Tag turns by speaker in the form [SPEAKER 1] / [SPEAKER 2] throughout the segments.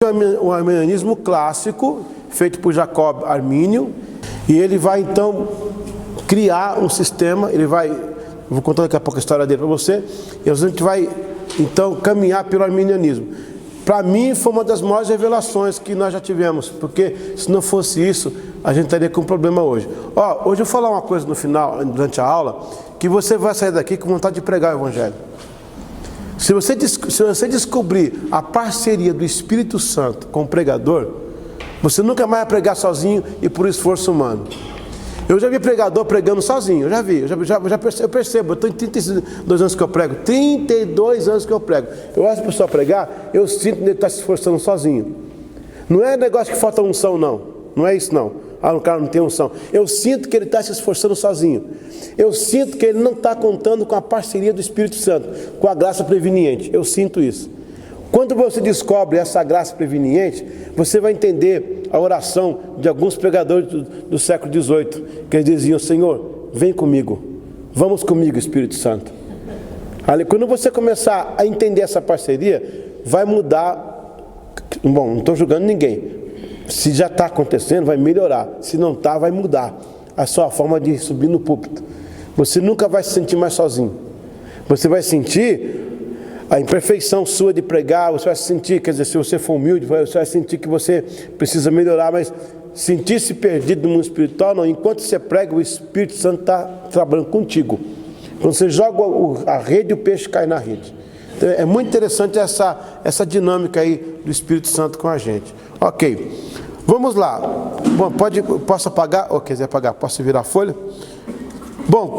[SPEAKER 1] O arminianismo clássico, feito por Jacob Armínio, e ele vai então criar um sistema, vou contar daqui a pouco a história dele para você, e a gente vai então caminhar pelo arminianismo. Para mim foi uma das maiores revelações que nós já tivemos, porque se não fosse isso, a gente estaria com um problema hoje. Hoje eu vou falar uma coisa no final, durante a aula, que você vai sair daqui com vontade de pregar o Evangelho. Se você descobrir a parceria do Espírito Santo com o pregador, você nunca mais vai pregar sozinho e por esforço humano. Eu já vi pregador pregando sozinho, eu percebo, eu estou em 32 anos que eu prego, 32 anos que eu prego. Eu acho a pessoa pregar, eu sinto que ele está se esforçando sozinho. Não é negócio que falta unção, não é isso não. O cara não tem unção. Eu sinto que ele está se esforçando sozinho. Eu sinto que ele não está contando com a parceria do Espírito Santo, com a graça preveniente. Eu sinto isso. Quando você descobre essa graça preveniente, você vai entender a oração de alguns pregadores do século XVIII, que eles diziam: Senhor, vem comigo, vamos comigo, Espírito Santo. Quando você começar a entender essa parceria, vai mudar. Bom, não estou julgando ninguém. Se já está acontecendo, vai melhorar. Se não está, vai mudar a sua forma de subir no púlpito. Você nunca vai se sentir mais sozinho. Você vai sentir a imperfeição sua de pregar, você vai sentir, quer dizer, se você for humilde, você vai sentir que você precisa melhorar, mas sentir-se perdido no mundo espiritual, não. Enquanto você prega, o Espírito Santo está trabalhando contigo. Quando você joga a rede, o peixe cai na rede. Então, é muito interessante essa dinâmica aí do Espírito Santo com a gente. Ok, vamos lá. Bom, posso apagar? Ou quiser apagar, posso virar a folha? Bom,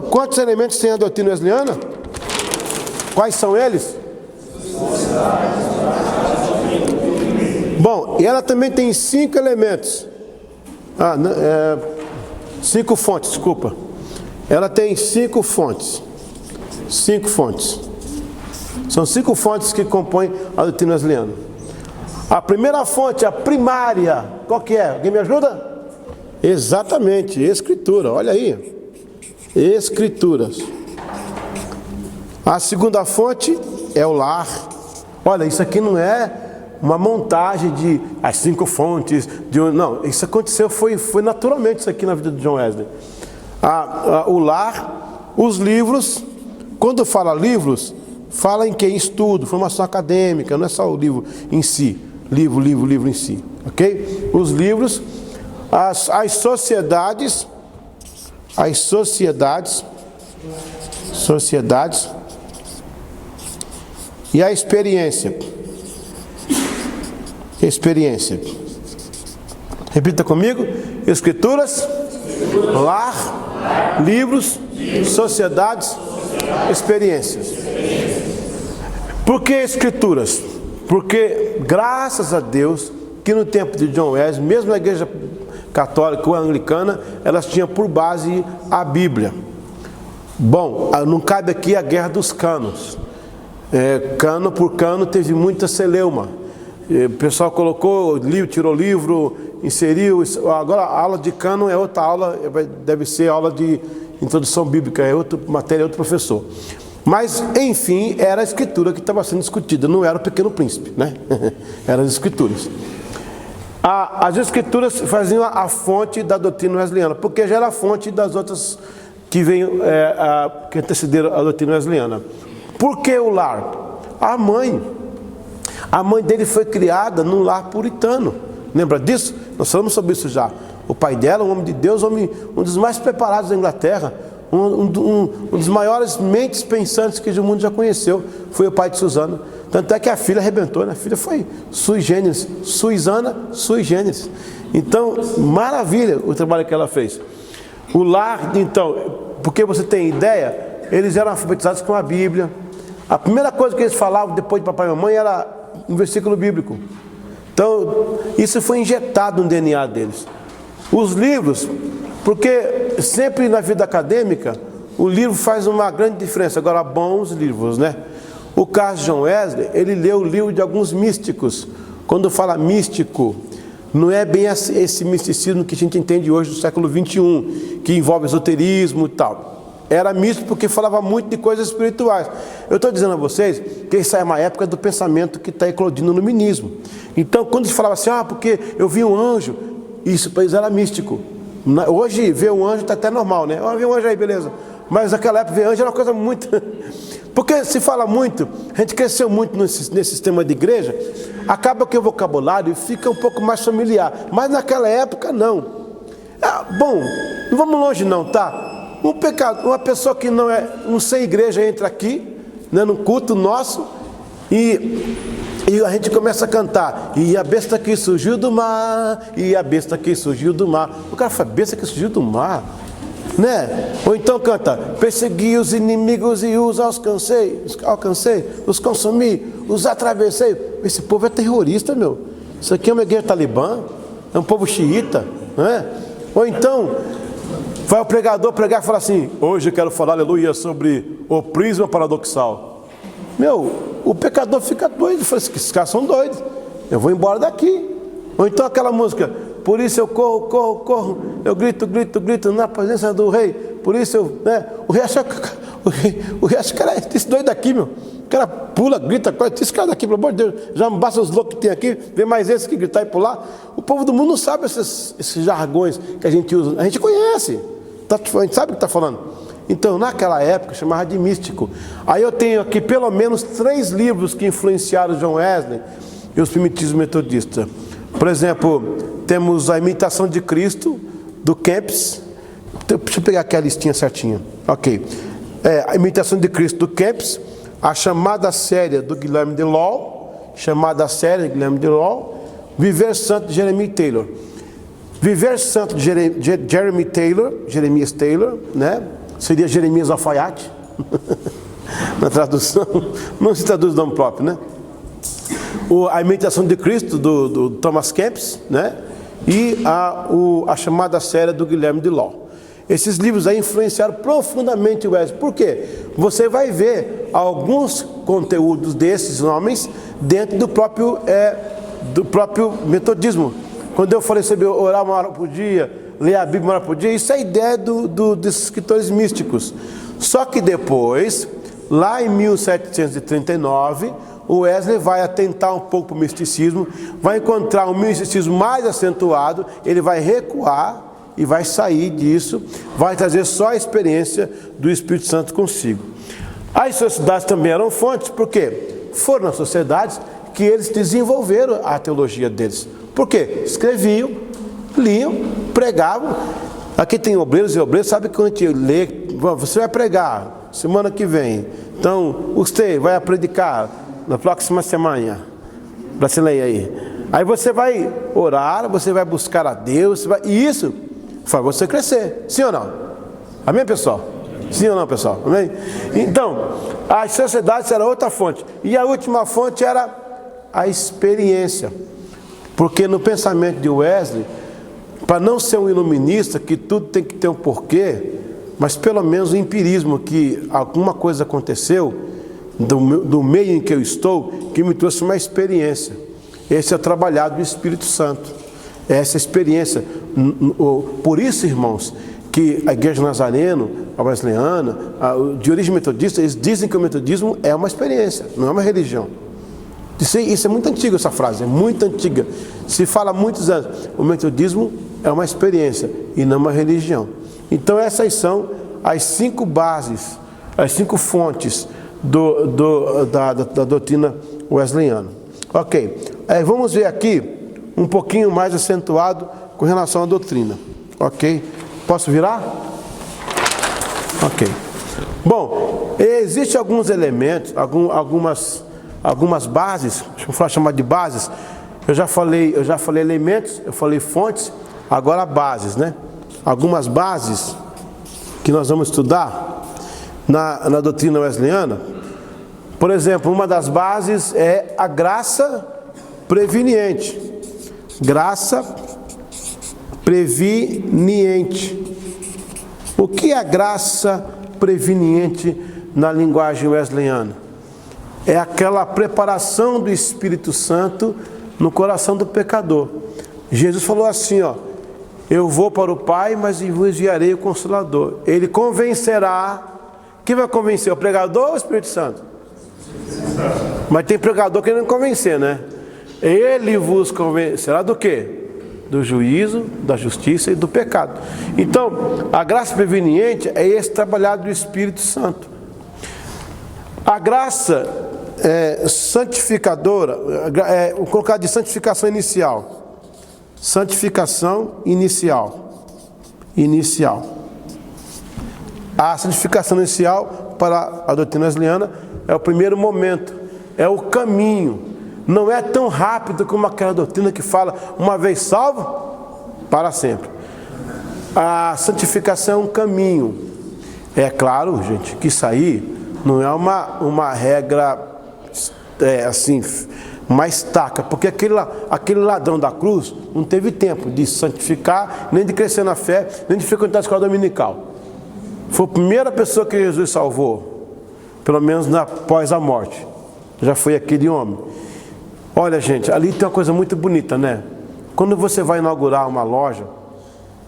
[SPEAKER 1] quantos elementos tem a doutrina wesleyana? Quais são eles? Bom, e ela também tem 5 elementos. 5 fontes, desculpa. Ela tem 5 fontes. 5 fontes. São 5 fontes que compõem a doutrina wesleyana. A primeira fonte, a primária, qual que é? Alguém me ajuda? Exatamente, Escritura, olha aí. Escrituras. A segunda fonte é o lar. Olha, isso aqui não é uma montagem de as 5 fontes. Não, isso aconteceu, foi naturalmente isso aqui na vida de John Wesley. O lar, os livros. Quando fala livros, fala em quem? Estudo, formação acadêmica, não é só o livro em si. Livro em si, ok? Os livros, as sociedades e a experiência. Repita comigo: Escrituras, lar, livros, sociedades, experiências. Por que Escrituras? Porque, graças a Deus, que no tempo de John Wesley, mesmo a igreja católica ou anglicana, elas tinham por base a Bíblia. Bom, não cabe aqui a guerra dos canos. Cano por cano teve muita celeuma. O pessoal colocou, tirou livro, inseriu. Agora a aula de cano é outra aula, deve ser aula de introdução bíblica, é outra matéria, é outro professor. Mas, enfim, era a escritura que estava sendo discutida, não era o Pequeno Príncipe, né? Eram as escrituras. As escrituras faziam a fonte da doutrina wesleyana, porque já era a fonte das outras que que antecederam a doutrina wesleyana. Por que o lar? A mãe dele foi criada num lar puritano. Lembra disso? Nós falamos sobre isso já. O pai dela, um homem de Deus, um dos mais preparados da Inglaterra, um dos maiores mentes pensantes que o mundo já conheceu, foi o pai de Susana. Tanto é que a filha arrebentou, né? A filha foi sui generis, Susana, sui generis. Então, maravilha o trabalho que ela fez. O lar, então, porque você tem ideia, eles eram alfabetizados com a Bíblia. A primeira coisa que eles falavam depois de papai e mamãe era um versículo bíblico. Então, isso foi injetado no DNA deles. Os livros, porque sempre na vida acadêmica, o livro faz uma grande diferença. Agora, bons livros, né? O caso de John Wesley, ele leu o livro de alguns místicos. Quando fala místico, não é bem esse misticismo que a gente entende hoje do século XXI, que envolve esoterismo e tal. era místico porque falava muito de coisas espirituais. Eu estou dizendo a vocês que isso é uma época do pensamento que está eclodindo no iluminismo. Então, quando se falava assim, porque eu vi um anjo, isso para eles era místico. Hoje, ver um anjo está até normal, né? Vi um anjo aí, beleza. Mas naquela época, ver anjo era uma coisa muito... Porque se fala muito, a gente cresceu muito nesse sistema de igreja, acaba que o vocabulário fica um pouco mais familiar. Mas naquela época, não. Bom, não vamos longe não, tá? Um pecado, uma pessoa que não é um sem igreja entra aqui, né, no culto nosso, e a gente começa a cantar, e a besta que surgiu do mar, e a besta que surgiu do mar. O cara fala, besta que surgiu do mar, né? Ou então canta, persegui os inimigos e os alcancei, os consumi, os atravessei. Esse povo é terrorista, meu. Isso aqui é uma igreja talibã, é um povo xiita, né? Ou então vai o pregador pregar e fala assim, hoje eu quero falar, aleluia, sobre o prisma paradoxal. Meu, o pecador fica doido, fala assim, esses caras são doidos, eu vou embora daqui. Ou então aquela música, por isso eu corro, corro, corro, eu grito, grito, grito na presença do rei, por isso eu, né, o rei acha, cara, esse doido daqui, meu, o cara pula, grita, esse cara daqui, pelo amor de Deus, já não basta os loucos que tem aqui, vem mais esse que gritar e pular. O povo do mundo não sabe esses jargões que a gente usa, a gente conhece, a gente sabe o que está falando. Então, naquela época, chamava de místico. Aí eu tenho aqui pelo menos 3 livros que influenciaram John Wesley e os primitivos metodistas. Por exemplo, temos A Imitação de Cristo, do Kempis. Deixa eu pegar aqui a listinha certinha. Ok. A Imitação de Cristo, do Kempis. A Chamada Séria, do Guilherme de Law. Chamada Séria, de Guilherme de Law. Viver Santo, de Jeremias Taylor. Viver Santo, de Jeremias Taylor, né? Seria Jeremias Alfaiate, na tradução, não se traduz o nome próprio, né? A Imitação de Cristo, do Thomas Kempis, né? E a Chamada Séria, do Guilherme de Law. Esses livros aí influenciaram profundamente o Wesley. Por quê? Você vai ver alguns conteúdos desses homens dentro do próprio metodismo. Quando eu falei sobre orar 1 hora por dia, ler a Bíblia 1 hora por dia, isso é a ideia desses escritores místicos. Só que depois, lá em 1739, o Wesley vai atentar um pouco para o misticismo, vai encontrar um misticismo mais acentuado, ele vai recuar e vai sair disso, vai trazer só a experiência do Espírito Santo consigo. As sociedades também eram fontes, porque foram nas sociedades que eles desenvolveram a teologia deles. Por quê? Escreviam, liam, pregavam. Aqui tem obreiros e obreiros, sabe que quando a gente lê, você vai pregar semana que vem, então você vai predicar na próxima semana, para se ler aí. Aí você vai orar, você vai buscar a Deus, e isso faz você crescer, sim ou não? Amém, pessoal? Sim ou não, pessoal? Amém? Então, as sociedades eram outra fonte, e a última fonte era a experiência. Porque no pensamento de Wesley, para não ser um iluminista, que tudo tem que ter um porquê, mas pelo menos o empirismo, que alguma coisa aconteceu do meio em que eu estou, que me trouxe uma experiência. Esse é o trabalhar do Espírito Santo. Essa experiência. Por isso, irmãos, que a Igreja Nazarena, a Wesleyana, de origem metodista, eles dizem que o metodismo é uma experiência, não é uma religião. Isso é muito antigo, essa frase, é muito antiga. Se fala há muitos anos. O metodismo é uma experiência e não uma religião. Então essas são as 5 bases, as 5 fontes da doutrina wesleyana. Ok, vamos ver aqui um pouquinho mais acentuado com relação à doutrina. Ok, posso virar? Ok. Bom, existem alguns elementos, algumas bases, deixa eu chamar de bases. Eu já falei elementos, eu falei fontes, agora bases, né? Algumas bases que nós vamos estudar na doutrina wesleyana. Por exemplo, uma das bases é a graça preveniente. Graça preveniente. O que é a graça preveniente na linguagem wesleyana? É aquela preparação do Espírito Santo no coração do pecador. Jesus falou assim, eu vou para o Pai, mas enviarei o Consolador. Ele convencerá. Quem vai convencer? O pregador ou o Espírito Santo? Mas tem pregador querendo convencer, né? Ele vos convencerá do quê? Do juízo, da justiça e do pecado. Então, a graça preveniente é esse trabalhar do Espírito Santo. A graça santificadora, vou colocar de santificação inicial. Santificação inicial. A santificação inicial para a doutrina wesleyana é o primeiro momento, é o caminho. Não é tão rápido como aquela doutrina que fala uma vez salvo, para sempre. A santificação é um caminho. É claro, gente, que isso aí não é uma regra assim, uma estaca, porque aquele ladrão da cruz não teve tempo de santificar, nem de crescer na fé, nem de frequentar a escola dominical. Foi a primeira pessoa que Jesus salvou, pelo menos após a morte. Já foi aquele homem. Olha, gente, ali tem uma coisa muito bonita, né? Quando você vai inaugurar uma loja,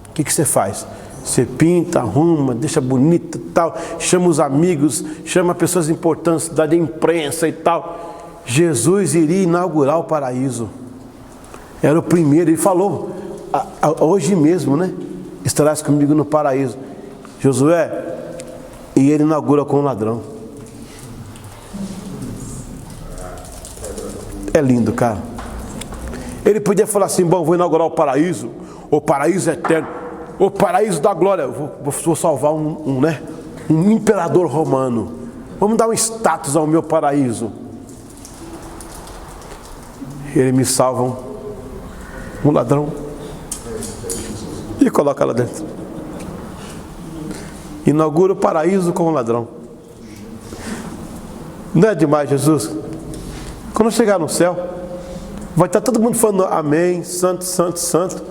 [SPEAKER 1] o que você faz? Você pinta, arruma, deixa bonita e tal, chama os amigos, chama pessoas importantes da imprensa e tal. Jesus iria inaugurar o paraíso. Era o primeiro, ele falou, hoje mesmo, né? Estarás comigo no paraíso. Josué, e ele inaugura com um ladrão. É lindo, cara. Ele podia falar assim, bom, vou inaugurar o paraíso eterno, o paraíso da glória. Vou salvar um imperador romano. Vamos dar um status ao meu paraíso. Ele me salva um ladrão e coloca lá dentro. Inaugura o paraíso com um ladrão. Não é demais, Jesus? Quando chegar no céu, vai estar todo mundo falando amém, santo, santo, santo.